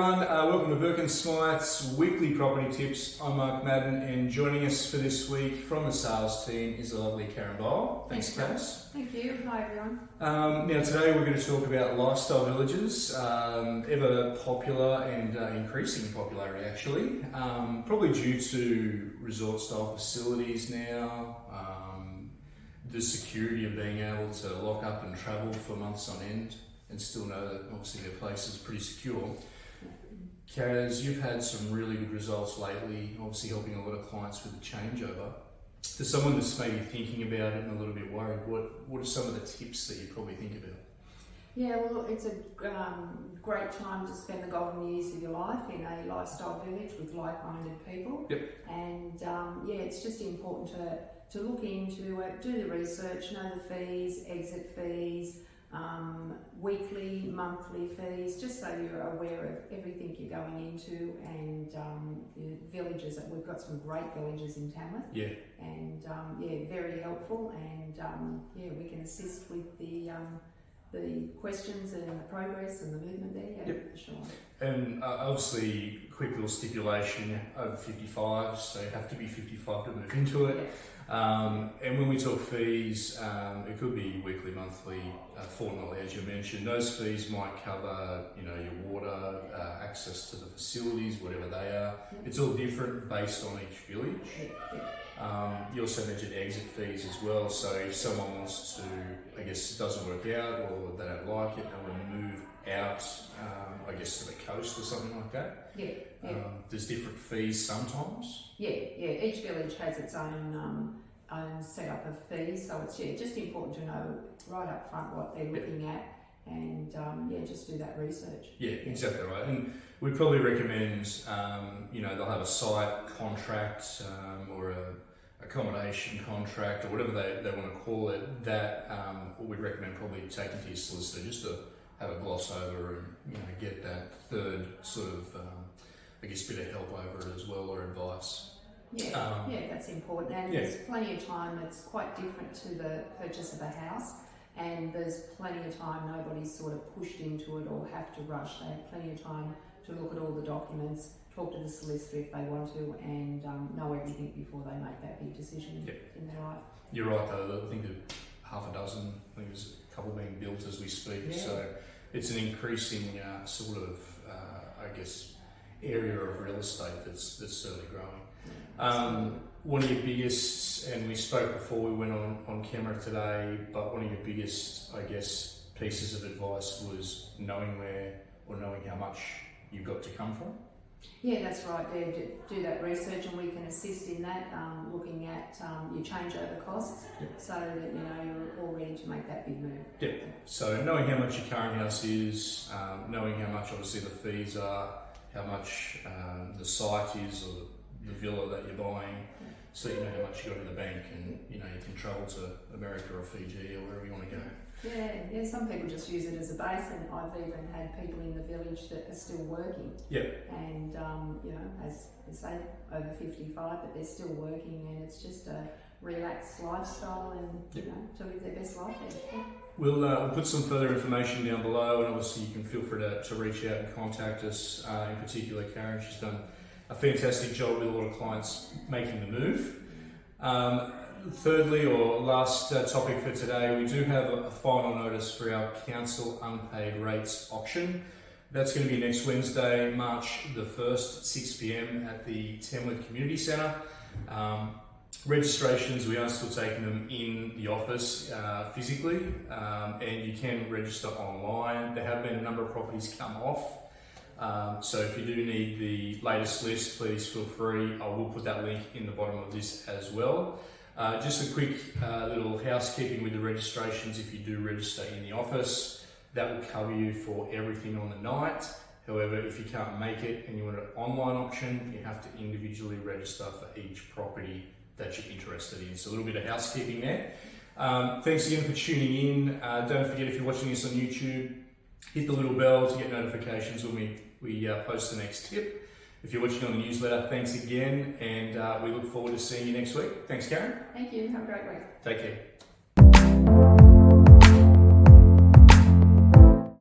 everyone, welcome to Burke & Smythe's weekly property tips. I'm Mark Madden, and joining us for this week from the sales team is the lovely Karen Vial. Thanks, Cass. Thank you. Hi, everyone. Now today we're going to talk about lifestyle villages, ever popular and increasing in popularity actually, probably due to resort style facilities now, the security of being able to lock up and travel for months on end and still know that obviously their place is pretty secure. Kaz, you've had some really good results lately, obviously helping a lot of clients with the changeover. To someone that's maybe thinking about it and a little bit worried, what are some of the tips that you probably think about? Yeah, well, it's a great time to spend the golden years of your life in a lifestyle village with like-minded people. Yep. And yeah, it's just important to look into it, do the research, know the fees, exit fees, weekly, monthly fees, just so you're aware of everything you're going into, and the villages. We've got some great villages in Tamworth. Yeah. And yeah, very helpful, and yeah, we can assist with the questions and the progress and the movement there. Yeah, yep. For sure. And obviously, quick little stipulation, over 55, so you have to be 55 to move into it. Yeah. And when we talk fees, it could be weekly, monthly, fortnightly, as you mentioned. Those fees might cover, your water, access to the facilities, whatever they are. It's all different based on each village. You also mentioned exit fees as well. So if someone wants to, I guess it doesn't work out or they don't like it, they want to move out, I guess to the coast or something like that. Yeah. There's different fees sometimes. Yeah. Each village has its own setup of fees, so it's just important to know right up front what they're looking at, and just do that research. Yeah, exactly right. And we'd probably recommend, they'll have a site contract or a accommodation contract or whatever they want to call it. That we'd recommend probably taking to your solicitor just to have a gloss over and get that third sort of bit of help over it as well, or advice. Yeah, that's important, and there's plenty of time. It's quite different to the purchase of a house, and there's plenty of time. Nobody's sort of pushed into it or have to rush. They have plenty of time to look at all the documents, talk to the solicitor if they want to, and know everything before they make that big decision in their life. You're right though, I think that half a dozen, I think there's a couple being built as we speak, so it's an increasing sort of, area of real estate that's certainly growing. One of your biggest, and we spoke before we went on camera today, but one of your biggest, pieces of advice was knowing where or knowing how much you've got to come from. Yeah, that's right. Do that research, and we can assist in that, looking at your changeover costs, so that you're all ready to make that big move. Yeah. So knowing how much your current house is, knowing how much obviously the fees are, how much the site is, or the villa that you're buying, so you know how much you got in the bank, and you can travel to America or Fiji or wherever you want to go. Yeah. Some people just use it as a base, and I've even had people in the village that are still working. Yep. And as they say, over 55, but they're still working, and it's just a relaxed lifestyle, and to live their best life there. We'll put some further information down below, and obviously you can feel free to reach out and contact us. In particular, Karen, she's done a fantastic job with a lot of clients making the move. Thirdly, or last topic for today, we do have a final notice for our council unpaid rates auction. That's going to be next Wednesday, March the 1st, 6 p.m. at the Tamworth Community Centre. Registrations, we are still taking them in the office physically, and you can register online. There have been a number of properties come off, so if you do need the latest list, please feel free. I will put that link in the bottom of this as well. Just a quick little housekeeping with the registrations. If you do register in the office, that will cover you for everything on the night. However, if you can't make it and you want an online option, you have to individually register for each property that you're interested in. So a little bit of housekeeping there. Thanks again for tuning in. Don't forget, if you're watching this on YouTube, hit the little bell to get notifications when we post the next tip. If you're watching on the newsletter, thanks again, and we look forward to seeing you next week. Thanks, Karen. Thank you. Have a great week. Take care.